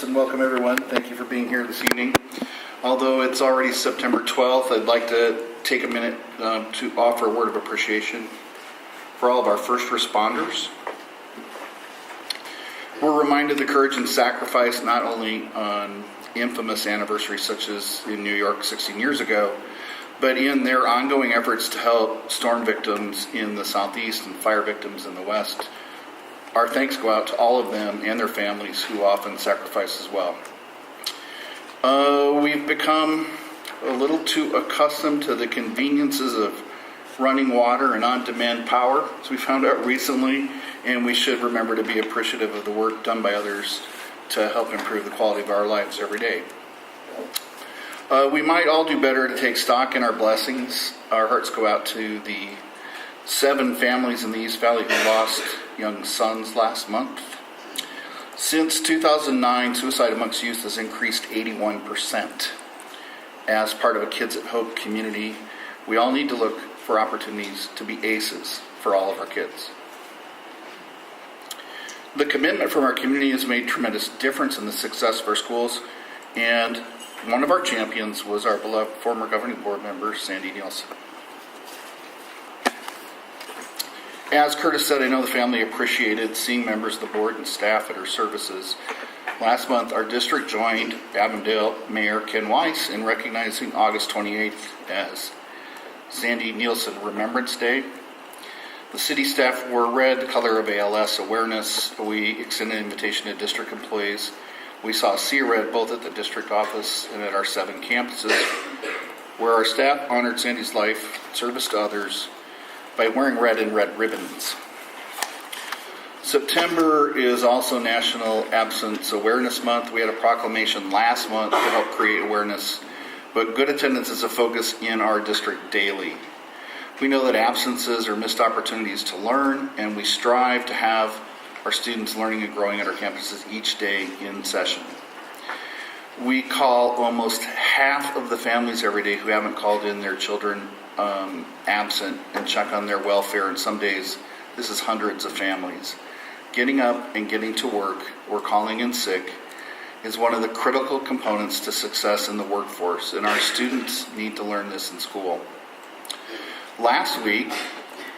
And welcome everyone. Thank you for being here this evening. Although it's already September 12th, I'd like to take a minute to offer a word of appreciation for all of our first responders. We're reminded of the courage and sacrifice not only on infamous anniversaries such as in New York 16 years ago, but in their ongoing efforts to help storm victims in the Southeast and fire victims in the West. Our thanks go out to all of them and their families who often sacrifice as well. We've become a little too accustomed to the conveniences of running water and on-demand power, as we found out recently, and we should remember to be appreciative of the work done by others to help improve the quality of our lives every day. We might all do better to take stock in our blessings. Our hearts go out to the 7 families in the East Valley who lost young sons last month. Since 2009, suicide amongst youth has increased 81%. As part of a Kids at Hope community, we all need to look for opportunities to be aces for all of our kids. The commitment from our community has made tremendous difference in the success of our schools, and one of our champions was our beloved former governing board member, Sandy Nielsen. As Curtis said, I know the family appreciated seeing members of the board and staff at her services. Last month, our district joined Avondale Mayor Ken Weiss in recognizing August 28th as Sandy Nielsen Remembrance Day. The city staff wore red, the color of ALS awareness. We extended an invitation to district employees. We saw sea red both at the district office and at our 7 campuses, where our staff honored Sandy's life, service to others, by wearing red and red ribbons. September is also National Absence Awareness Month. We had a proclamation last month to help create awareness, but good attendance is a focus in our district daily. We know that absences are missed opportunities to learn, and we strive to have our students learning and growing at our campuses each day in session. We call almost half of the families every day who haven't called in their children absent and check on their welfare, and some days this is hundreds of families. Getting up and getting to work or calling in sick is one of the critical components to success in the workforce, and our students need to learn this in school. Last week,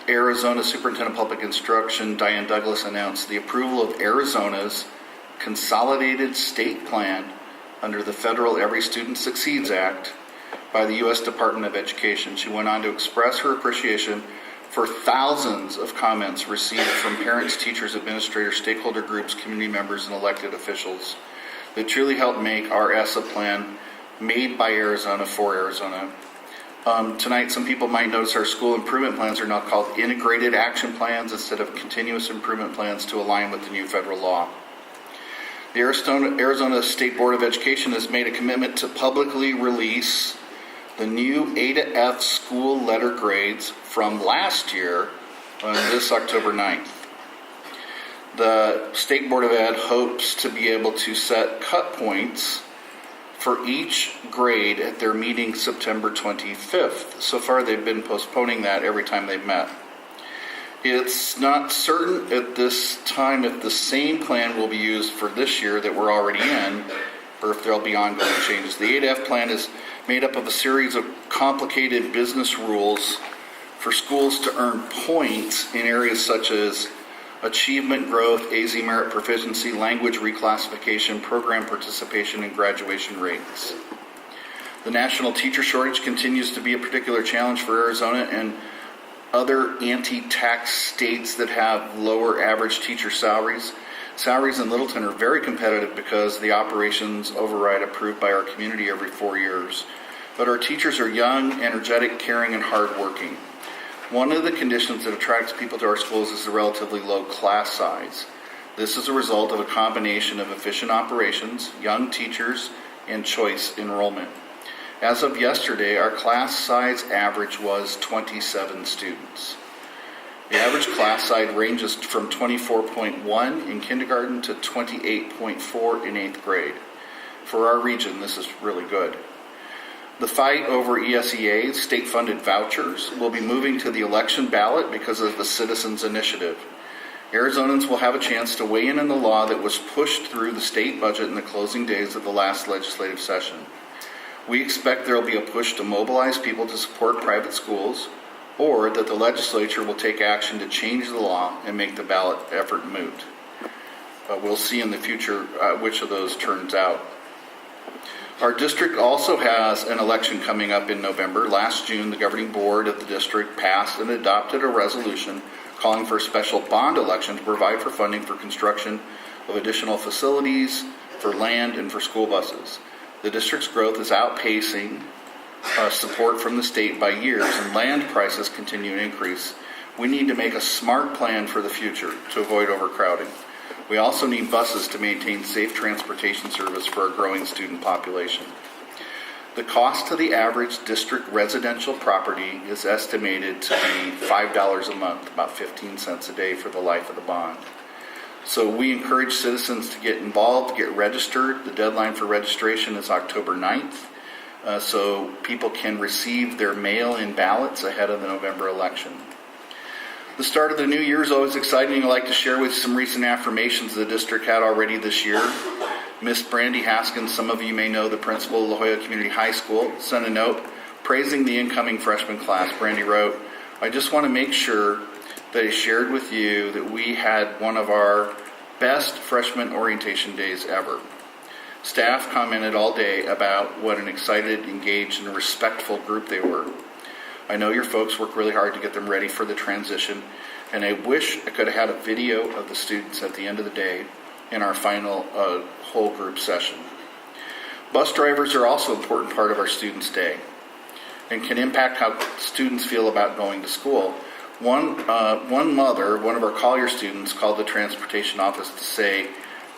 Arizona Superintendent of Public Instruction Diane Douglas announced the approval of Arizona's consolidated state plan under the federal Every Student Succeeds Act by the U.S. Department of Education. She went on to express her appreciation for thousands of comments received from parents, teachers, administrators, stakeholder groups, community members, and elected officials that truly helped make our ESSA plan made by Arizona for Arizona. Tonight, some people might notice our school improvement plans are now called integrated action plans instead of continuous improvement plans to align with the new federal law. The Arizona State Board of Education has made a commitment to publicly release the new A to F school letter grades from last year on this October 9th. The State Board of Ed hopes to be able to set cut points for each grade at their meeting September 25th. So far, they've been postponing that every time they've met. It's not certain at this time if the same plan will be used for this year that we're already in, or if there'll be ongoing changes. The 8F plan is made up of a series of complicated business rules for schools to earn points in areas such as achievement growth, AZ merit proficiency, language reclassification, program participation, and graduation rates. The national teacher shortage continues to be a particular challenge for Arizona and other anti-tax states that have lower average teacher salaries. Salaries in Littleton are very competitive because the operations override approved by our community every 4 years. But our teachers are young, energetic, caring, and hardworking. One of the conditions that attracts people to our schools is the relatively low class size. This is a result of a combination of efficient operations, young teachers, and choice enrollment. As of yesterday, our class size average was 27 students. The average class size ranges from 24.1 in kindergarten to 28.4 in 8th grade. For our region, this is really good. The fight over ESEA's state-funded vouchers will be moving to the election ballot because of the Citizens Initiative. Arizonans will have a chance to weigh in on the law that was pushed through the state budget in the closing days of the last legislative session. We expect there will be a push to mobilize people to support private schools, or that the legislature will take action to change the law and make the ballot effort moot. We'll see in the future which of those turns out. Our district also has an election coming up in November. Last June, the governing board of the district passed and adopted a resolution calling for a special bond election to provide for funding for construction of additional facilities, for land, and for school buses. The district's growth is outpacing support from the state by years, and land prices continue to increase. We need to make a smart plan for the future to avoid overcrowding. We also need buses to maintain safe transportation service for a growing student population. The cost to the average district residential property is estimated to be $5 a month, about 15 cents a day for the life of the bond. So we encourage citizens to get involved, get registered. The deadline for registration is October 9th, so people can receive their mail-in ballots ahead of the November election. The start of the new year is always exciting. I'd like to share with some recent affirmations the district had already this year. Miss Brandy Haskins, some of you may know, the principal of La Jolla Community High School, sent a note praising the incoming freshman class. Brandy wrote, "I just want to make sure that I shared with you that we had one of our best freshman orientation days ever. Staff commented all day about what an excited, engaged, and respectful group they were. I know your folks work really hard to get them ready for the transition, and I wish I could have had a video of the students at the end of the day in our final whole group session." Bus drivers are also an important part of our students' day and can impact how students feel about going to school. One mother, one of our Collier students, called the transportation office to say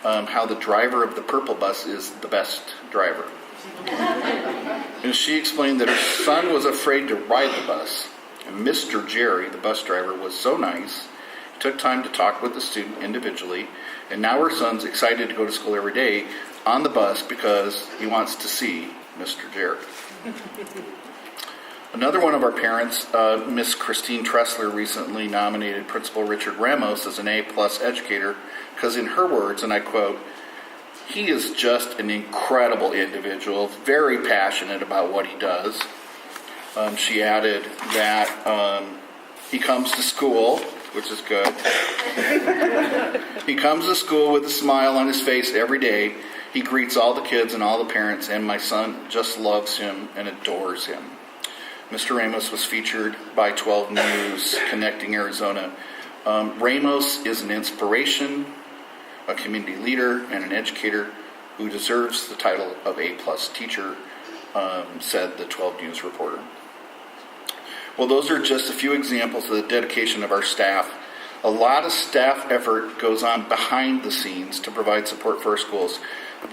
how the driver of the purple bus is the best driver. And she explained that her son was afraid to ride the bus. And Mr. Jerry, the bus driver, was so nice, he took time to talk with the student individually, and now her son's excited to go to school every day on the bus because he wants to see Mr. Jerry. Another one of our parents, Miss Christine Tressler, recently nominated Principal Richard Ramos as an A-plus educator because, in her words, and I quote, "He is just an incredible individual, very passionate about what he does." She added that he comes to school, which is good. He comes to school with a smile on his face every day. He greets all the kids and all the parents, and my son just loves him and adores him. Mr. Ramos was featured by 12 News Connecting Arizona. Ramos is an inspiration, a community leader, and an educator who deserves the title of A-plus teacher, said the 12 News reporter. Well, those are just a few examples of the dedication of our staff. A lot of staff effort goes on behind the scenes to provide support for our schools.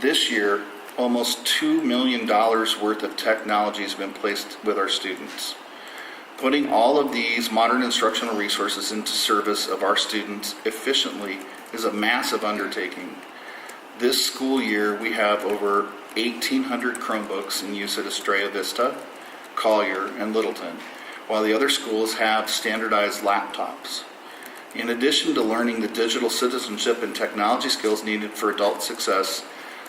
This year, almost $2 million worth of technology has been placed with our students. Putting all of these modern instructional resources into service of our students efficiently is a massive undertaking. This school year, we have over 1,800 Chromebooks in use at Estrella Vista, Collier, and Littleton, while the other schools have standardized laptops. In addition to learning the digital citizenship and technology skills needed for adult success,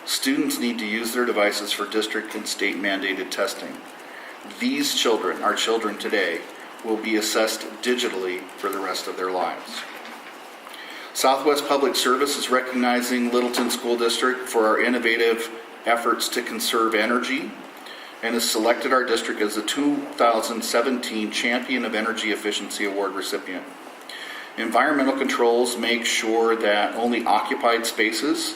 students need to use their devices for district and state mandated testing. These children, our children today, will be assessed digitally for the rest of their lives. Southwest Public Service is recognizing Littleton School District for our innovative efforts to conserve energy and has selected our district as the 2017 Champion of Energy Efficiency Award recipient. Environmental controls make sure that only occupied spaces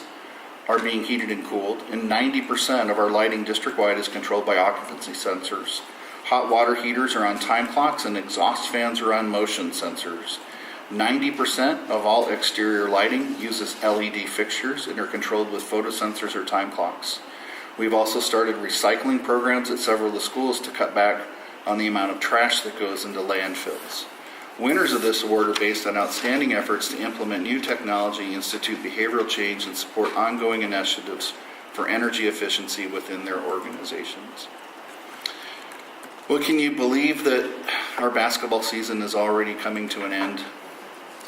are being heated and cooled, and 90% of our lighting district-wide is controlled by occupancy sensors. Hot water heaters are on time clocks and exhaust fans are on motion sensors. 90% of all exterior lighting uses LED fixtures and are controlled with photosensors or time clocks. We've also started recycling programs at several of the schools to cut back on the amount of trash that goes into landfills. Winners of this award are based on outstanding efforts to implement new technology, institute behavioral change, and support ongoing initiatives for energy efficiency within their organizations. Well, can you believe that our basketball season is already coming to an end?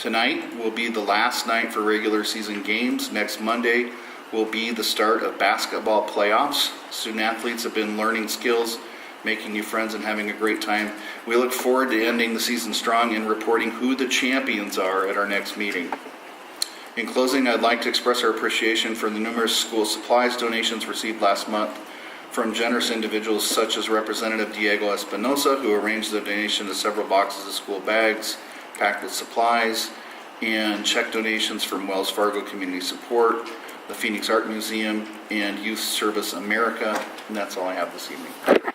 Tonight will be the last night for regular season games. Next Monday will be the start of basketball playoffs. Student athletes have been learning skills, making new friends, and having a great time. We look forward to ending the season strong and reporting who the champions are at our next meeting. In closing, I'd like to express our appreciation for the numerous school supplies donations received last month from generous individuals such as Representative Diego Espinosa, who arranged the donation of several boxes of school bags packed with supplies, and check donations from Wells Fargo Community Support, the Phoenix Art Museum, and Youth Service America. And that's all I have this evening.